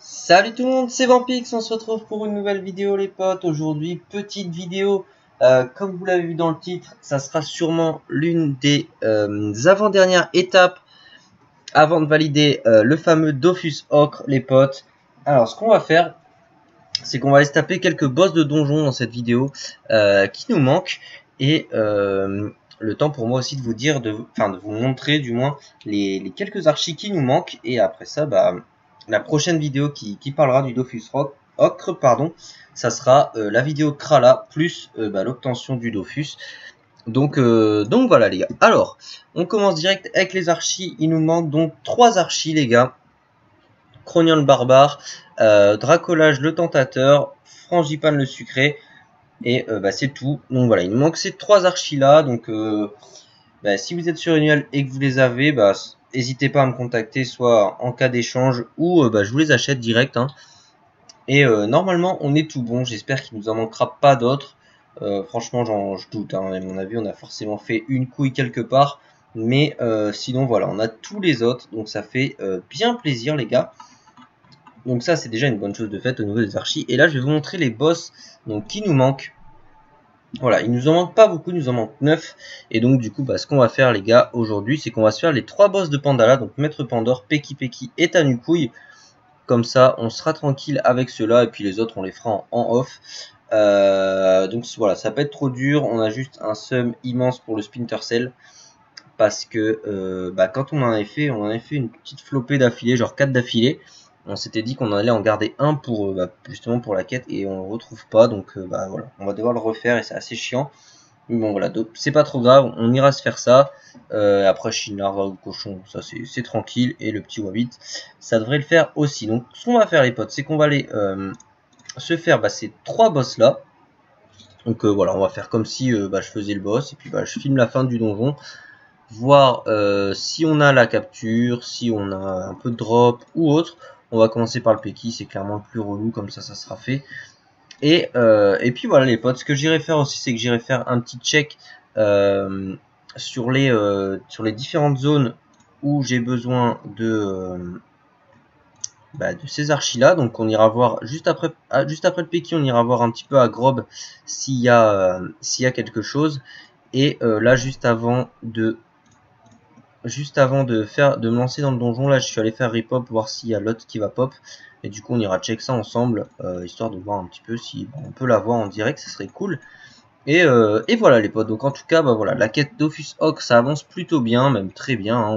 Salut tout le monde, c'est Vampix, on se retrouve pour une nouvelle vidéo les potes. Aujourd'hui, petite vidéo, comme vous l'avez vu dans le titre, ça sera sûrement l'une des avant-dernières étapes avant de valider le fameux Dofus Ocre les potes. Alors ce qu'on va faire, c'est qu'on va aller se taper quelques boss de donjon dans cette vidéo qui nous manquent. Et le temps pour moi aussi de vous dire, de vous montrer du moins les quelques archis qui nous manquent. Et après ça, la prochaine vidéo qui parlera du Dofus Ocre, pardon, ça sera la vidéo Krala plus l'obtention du Dofus. Donc voilà les gars. Alors, on commence direct avec les archis. Il nous manque donc 3 archis les gars. Cronion le barbare, Dracolage le tentateur, Frangipane le sucré. Et c'est tout. Donc voilà, il nous manque ces 3 archis là. Donc si vous êtes sur Annuel et que vous les avez, n'hésitez pas à me contacter, soit en cas d'échange ou je vous les achète direct. Hein. Et normalement, on est tout bon. J'espère qu'il nous en manquera pas d'autres. Franchement, je doute. Hein. À mon avis, on a forcément fait une couille quelque part. Mais sinon, voilà, on a tous les autres. Donc ça fait bien plaisir, les gars. Donc ça, c'est déjà une bonne chose de fait au niveau des archis. Et là, je vais vous montrer les boss donc, qui nous manquent. Voilà, il nous en manque pas beaucoup, il nous en manque 9. Et donc du coup, ce qu'on va faire les gars aujourd'hui, c'est qu'on va se faire les 3 boss de Pandala. Donc Maître Pandore, Peki Peki et Tanukouille. Comme ça, on sera tranquille avec ceux-là. Et puis les autres, on les fera en off. Donc voilà, ça peut être trop dur. On a juste un sum immense pour le Splinter Cell. Parce que quand on en avait fait une petite flopée d'affilée, genre 4 d'affilée. On s'était dit qu'on allait en garder un pour justement pour la quête et on le retrouve pas, donc voilà, on va devoir le refaire et c'est assez chiant. Mais bon voilà, c'est pas trop grave, on ira se faire ça. Après Shinarva ou Cochon, ça c'est tranquille, et le petit Wabbit, ça devrait le faire aussi. Donc ce qu'on va faire les potes, c'est qu'on va aller se faire ces 3 boss là. Donc voilà, on va faire comme si je faisais le boss et puis je filme la fin du donjon. Voir si on a la capture, si on a un peu de drop ou autre. On va commencer par le Peki, c'est clairement le plus relou, comme ça sera fait. Et puis voilà les potes, ce que j'irai faire aussi, c'est que j'irai faire un petit check sur les différentes zones où j'ai besoin de ces archis là. Donc on ira voir juste après le Peki, on ira voir un petit peu à Grob s'il y a quelque chose. Et là juste avant de me lancer dans le donjon, là je suis allé faire repop, voir s'il y a l'autre qui va pop. Et du coup on ira check ça ensemble, histoire de voir un petit peu si on peut la voir en direct, ça serait cool. Et voilà les potes, donc en tout cas voilà, la quête Dofus Ocre ça avance plutôt bien, même très bien, hein.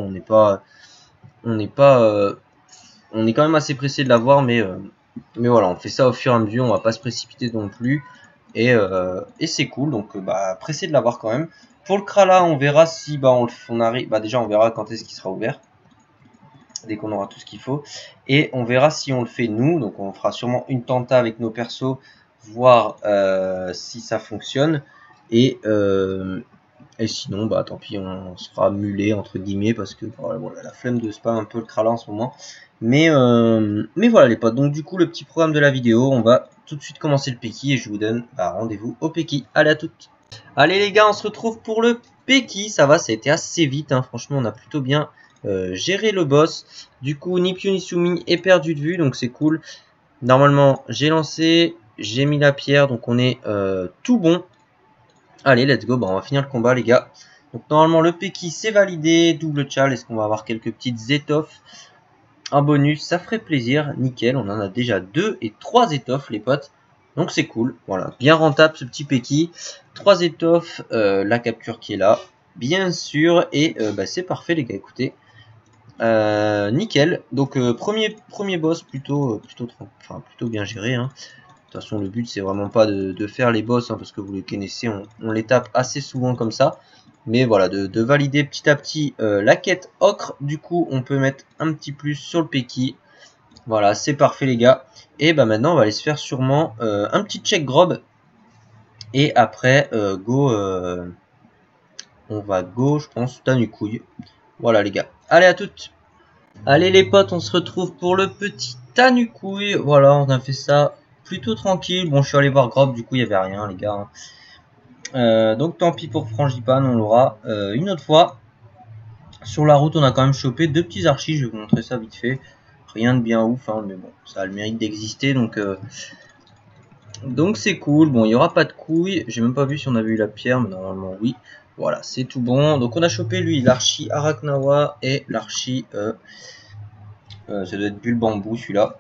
On est quand même assez pressé de l'avoir, mais voilà, on fait ça au fur et à mesure, on va pas se précipiter non plus. Et c'est cool, donc pressé de l'avoir quand même. Pour le Krala, on verra si on arrive. Déjà, on verra quand est-ce qu'il sera ouvert. Dès qu'on aura tout ce qu'il faut. Et on verra si on le fait nous. Donc, on fera sûrement une tenta avec nos persos. Voir si ça fonctionne. Et sinon, tant pis, on se fera muler, entre guillemets. Parce que voilà, la flemme de spam un peu le Krala en ce moment. Mais voilà les potes. Donc, du coup, le petit programme de la vidéo. On va tout de suite commencer le Peki. Et je vous donne rendez-vous au Peki. Allez, à toutes. Allez les gars, on se retrouve pour le Peki. Ça va, ça a été assez vite, hein. Franchement on a plutôt bien géré le boss. Du coup Nipiu Nisumi est perdu de vue, donc c'est cool. Normalement j'ai lancé, j'ai mis la pierre, donc on est tout bon. Allez let's go, on va finir le combat les gars. Donc normalement le Peki c'est validé, double chal. Est-ce qu'on va avoir quelques petites étoffes en bonus? Ça ferait plaisir, nickel, on en a déjà 2 et 3 étoffes les potes. Donc c'est cool, voilà, bien rentable ce petit Peki. 3 étoffes, la capture qui est là, bien sûr, et c'est parfait les gars, écoutez. Nickel, donc premier boss plutôt bien géré. Hein. De toute façon le but c'est vraiment pas de faire les boss, hein, parce que vous les connaissez, on les tape assez souvent comme ça. Mais voilà, de valider petit à petit la quête ocre, du coup on peut mettre un petit plus sur le Peki. Voilà, c'est parfait les gars. Et maintenant on va aller se faire sûrement un petit check grob. Et après on va go, je pense, Tanukouille. Voilà les gars. Allez à toutes. Allez les potes, on se retrouve pour le petit Tanukouille. Voilà, on a fait ça plutôt tranquille. Bon, je suis allé voir grob, du coup il n'y avait rien les gars. Donc tant pis pour Frangipane, on l'aura une autre fois. Sur la route on a quand même chopé 2 petits archis, je vais vous montrer ça vite fait. Rien de bien ouf, hein, mais bon, ça a le mérite d'exister, donc c'est cool. Bon, il n'y aura pas de couilles. J'ai même pas vu si on avait eu la pierre, mais normalement oui. Voilà, c'est tout bon. Donc on a chopé lui l'archi Arachnawa et l'archi... ça doit être bulle bambou celui-là.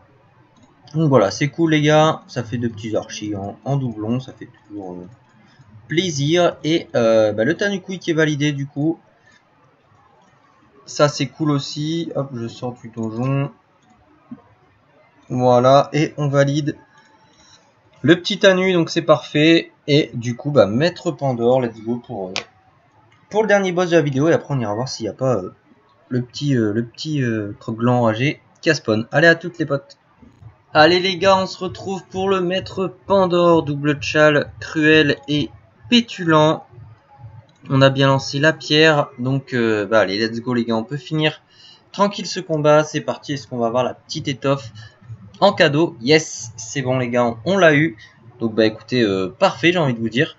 Donc voilà, c'est cool les gars. Ça fait 2 petits archis en doublon. Ça fait toujours plaisir. Et le Tanukui qui est validé du coup. Ça c'est cool aussi. Hop, je sors du donjon. Voilà, et on valide le petit Tanu, donc c'est parfait. Et du coup, Maître Pandore, let's go pour le dernier boss de la vidéo. Et après, on ira voir s'il n'y a pas le petit Kroglan enragé qui a spawn. Allez, à toutes les potes. Allez les gars, on se retrouve pour le Maître Pandore, double tchal, cruel et pétulant. On a bien lancé la pierre, donc allez, let's go les gars, on peut finir tranquille ce combat. C'est parti, est-ce qu'on va avoir la petite étoffe en cadeau? Yes, c'est bon les gars, on l'a eu. Donc écoutez, parfait, j'ai envie de vous dire.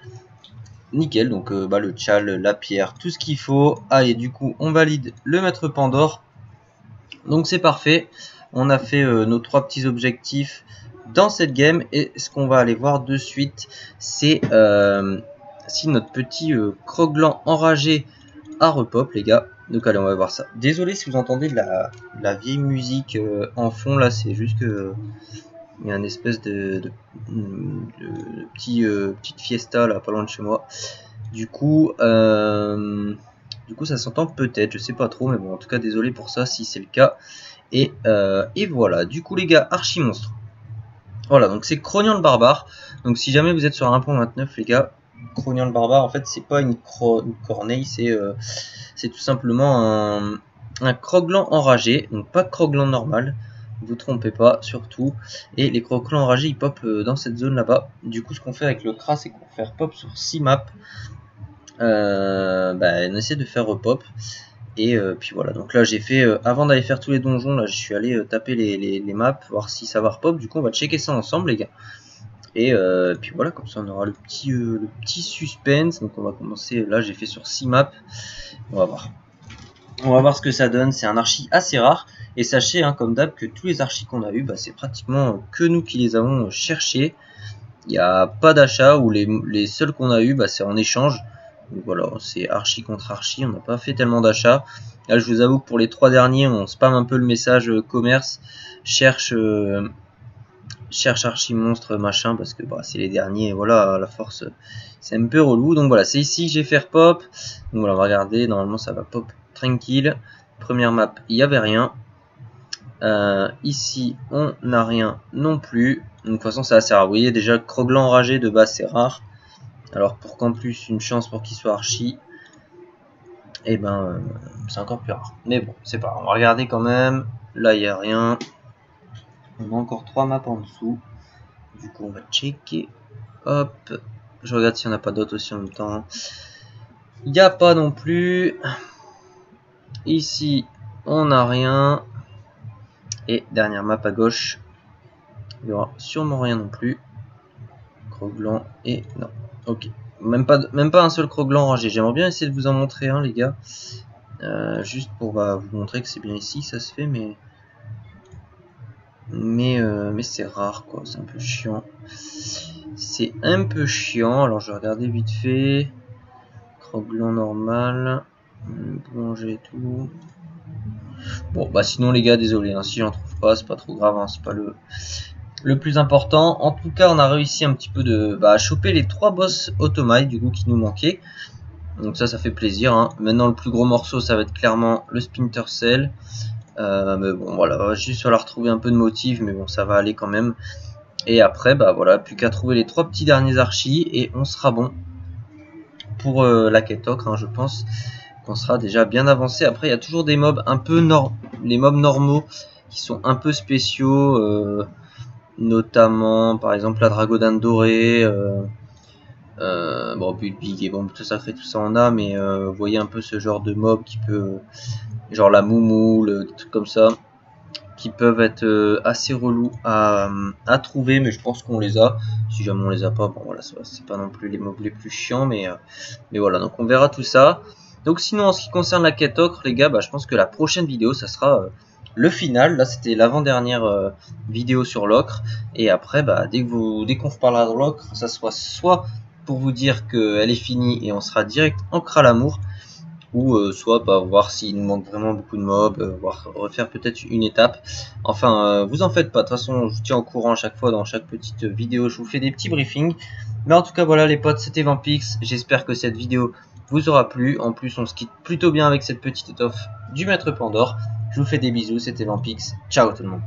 Nickel, donc le tchal, la pierre, tout ce qu'il faut. Allez, du coup, on valide le Maître Pandore. Donc c'est parfait. On a fait nos 3 petits objectifs dans cette game. Et ce qu'on va aller voir de suite, c'est si notre petit Kroglan enragé a repop, les gars. Donc allez, on va voir ça. Désolé si vous entendez de la vieille musique en fond, là, c'est juste que il y a une espèce de petite fiesta là, pas loin de chez moi. Du coup ça s'entend peut-être, je sais pas trop, mais bon, en tout cas, désolé pour ça si c'est le cas. Et voilà, du coup les gars, archi monstre. Voilà, donc c'est Crognan le barbare. Donc si jamais vous êtes sur 1.29 les gars, Crognan le barbare, en fait c'est pas une corneille, c'est tout simplement un Kroglan enragé, donc pas Kroglan normal, vous trompez pas surtout. Et les Kroglans enragés ils pop dans cette zone là-bas. Du coup ce qu'on fait avec le Kras, c'est qu'on va faire pop sur 6 maps. On essaie de faire repop. Et puis voilà, donc là j'ai fait, avant d'aller faire tous les donjons, là je suis allé taper les maps, voir si ça va repop. Du coup on va checker ça ensemble les gars. Et puis voilà, comme ça on aura le petit suspense. Donc on va commencer, là j'ai fait sur 6 maps. On va voir ce que ça donne. C'est un archi assez rare. Et sachez, hein, comme d'hab, que tous les archis qu'on a eu, c'est pratiquement que nous qui les avons cherchés. Il n'y a pas d'achat, ou les seuls qu'on a eu, c'est en échange. Donc voilà, c'est archi contre archi, on n'a pas fait tellement d'achats. Là je vous avoue que pour les 3 derniers, on spam un peu le message commerce, cherche archi monstre machin, parce que c'est les derniers, voilà, à la force c'est un peu relou. Donc voilà, c'est ici que j'ai fait pop. Donc voilà, on va regarder, normalement ça va pop tranquille. Première map, il n'y avait rien. Ici on n'a rien non plus. Donc de toute façon c'est assez rare, vous voyez déjà Kroglan enragé de base c'est rare. Alors pour qu'en plus une chance pour qu'il soit archi, et c'est encore plus rare. Mais bon, c'est pas grave, on va regarder quand même. Là il n'y a rien. On a encore 3 maps en dessous. Du coup on va checker. Hop. Je regarde s'il n'y en a pas d'autres aussi en même temps. Il n'y a pas non plus. Ici on n'a rien. Et dernière map à gauche. Il n'y aura sûrement rien non plus. Kroglan et non. Ok. Même pas un seul Kroglan rangé. J'aimerais bien essayer de vous en montrer un, les gars. Juste pour vous montrer que c'est bien ici que ça se fait, mais c'est rare, quoi. C'est un peu chiant. C'est un peu chiant. Alors, je vais regarder vite fait. Kroglan normal. Boulanger et tout. Bon, sinon, les gars, désolé. Hein, si j'en trouve pas, c'est pas trop grave. Hein, c'est pas le plus important. En tout cas on a réussi un petit peu à choper les 3 boss automates du coup qui nous manquaient. Donc ça fait plaisir, hein. Maintenant le plus gros morceau ça va être clairement le Splinter Cell. Mais bon voilà, va juste falloir trouver un peu de motif, mais bon ça va aller quand même. Et après voilà, plus qu'à trouver les 3 petits derniers archis et on sera bon pour la quête ocre, hein. Je pense qu'on sera déjà bien avancé. Après il y a toujours des mobs un peu les mobs normaux qui sont un peu spéciaux, notamment par exemple la Dragodane dorée, Bulbig et bon, tout sacré, tout ça on a, mais vous voyez un peu ce genre de mob qui peut, genre la moumoule, des trucs comme ça, qui peuvent être assez relous à trouver, mais je pense qu'on les a. Si jamais on les a pas, bon voilà, c'est pas non plus les mobs les plus chiants, mais voilà, donc on verra tout ça. Donc sinon en ce qui concerne la quête ocre, les gars, je pense que la prochaine vidéo ça sera le final. Là c'était l'avant-dernière vidéo sur l'ocre, et après bah, dès qu'on reparlera de l'ocre, ça soit pour vous dire qu'elle est finie et on sera direct encre à l'amour, ou soit bah, voir s'il nous manque vraiment beaucoup de mobs, refaire peut-être une étape. Enfin vous en faites pas, de toute façon je vous tiens au courant à chaque fois dans chaque petite vidéo, je vous fais des petits briefings. Mais en tout cas voilà les potes, c'était Vampix, j'espère que cette vidéo vous aura plu. En plus on se quitte plutôt bien avec cette petite étoffe du maître Pandore. Je vous fais des bisous, c'était Vampix, ciao tout le monde.